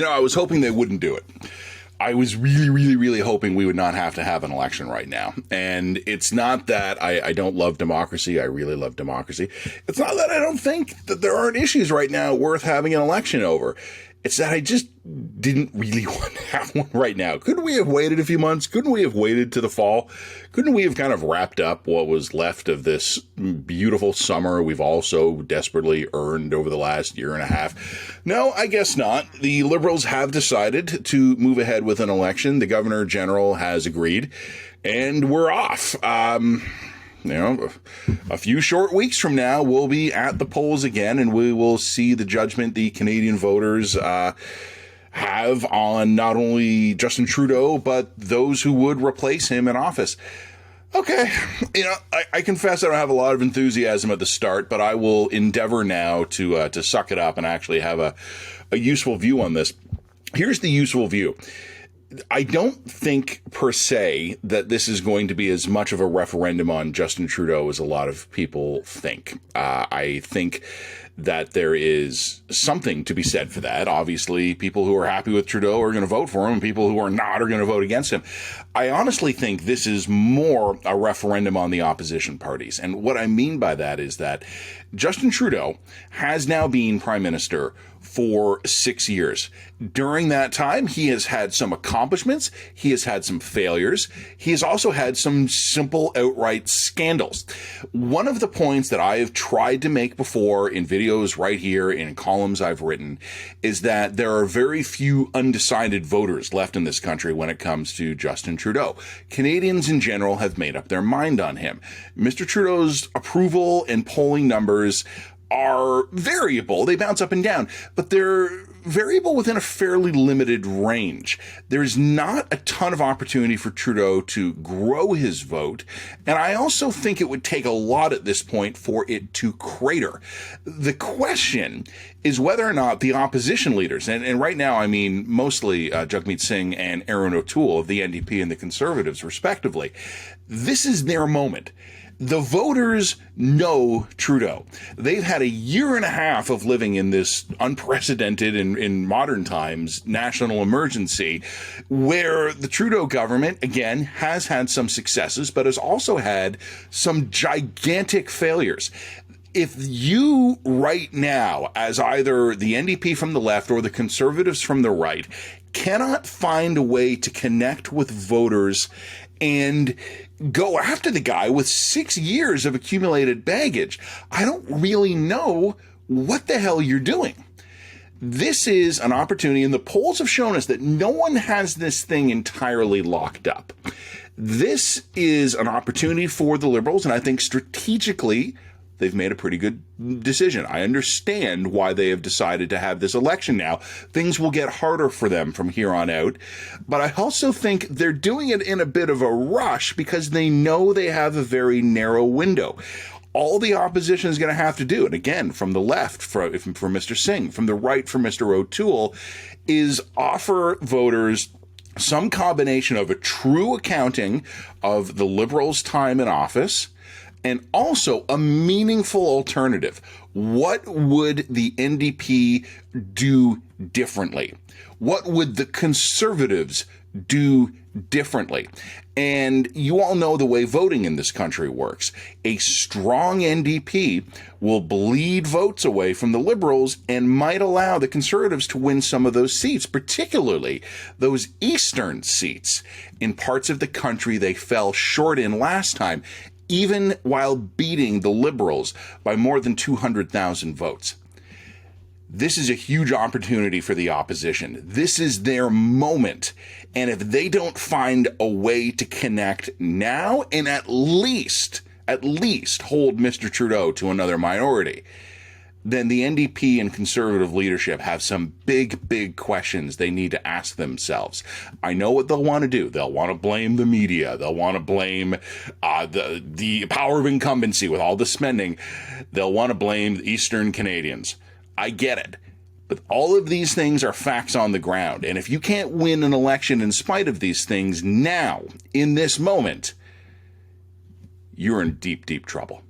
I was hoping they wouldn't do it. I was really, really, really hoping we would not have to have an election right now. And it's not that I don't love democracy. I really love democracy. It's not that I don't think that there aren't issues right now worth having an election over. It's that I just didn't really want to have one right now. Couldn't we have waited a few months? Couldn't we have waited to the fall? Couldn't we have kind of wrapped up what was left of this beautiful summer we've all so desperately earned over the last year and a half? No, I guess not. The Liberals have decided to move ahead with an election. The Governor General has agreed, and we're off. A few short weeks from now, we'll be at the polls again, and we will see the judgment the Canadian voters have on not only Justin Trudeau, but those who would replace him in office. Okay, I confess I don't have a lot of enthusiasm at the start, but I will endeavor now to suck it up and actually have a useful view on this. Here's the useful view. I don't think, per se, that this is going to be as much of a referendum on Justin Trudeau as a lot of people think. I think that there is something to be said for that. Obviously, people who are happy with Trudeau are going to vote for him, and people who are not are going to vote against him. I honestly think this is more a referendum on the opposition parties. And what I mean by that is that Justin Trudeau has now been Prime Minister for 6 years. During that time, he has had some accomplishments. He has had some failures. He has also had some simple outright scandals. One of the points that I have tried to make before in videos right here, in columns I've written, is that there are very few undecided voters left in this country when it comes to Justin Trudeau. Canadians in general have made up their mind on him. Mr. Trudeau's approval and polling numbers are variable. They bounce up and down, but they're variable within a fairly limited range. There's not a ton of opportunity for Trudeau to grow his vote, and I also think it would take a lot at this point for it to crater. The question is whether or not the opposition leaders, and right now I mean mostly Jagmeet Singh and Aaron O'Toole of the NDP and the Conservatives, respectively, this is their moment. The voters know Trudeau. They've had a year and a half of living in this unprecedented, in modern times, national emergency, where the Trudeau government, again, has had some successes, but has also had some gigantic failures. If you right now, as either the NDP from the left or the Conservatives from the right, cannot find a way to connect with voters and go after the guy with 6 years of accumulated baggage, I don't really know what the hell you're doing. This is an opportunity, and the polls have shown us that no one has this thing entirely locked up. This is an opportunity for the Liberals, and I think strategically they've made a pretty good decision. I understand why they have decided to have this election now. Things will get harder for them from here on out. But I also think they're doing it in a bit of a rush because they know they have a very narrow window. All the opposition is going to have to do, and again, from the left for Mr. Singh, from the right for Mr. O'Toole, is offer voters some combination of a true accounting of the Liberals' time in office, and also a meaningful alternative. What would the NDP do differently? What would the Conservatives do differently? And you all know the way voting in this country works. A strong NDP will bleed votes away from the Liberals and might allow the Conservatives to win some of those seats, particularly those eastern seats in parts of the country they fell short in last time, even while beating the Liberals by more than 200,000 votes. This is a huge opportunity for the opposition. This is their moment. And if they don't find a way to connect now and at least hold Mr. Trudeau to another minority, then the NDP and Conservative leadership have some big questions they need to ask themselves. I know what they'll want to do. They'll want to blame the media. They'll want to blame the power of incumbency with all the spending. They'll want to blame the Eastern Canadians. I get it. But all of these things are facts on the ground. And if you can't win an election in spite of these things now, in this moment, you're in deep trouble.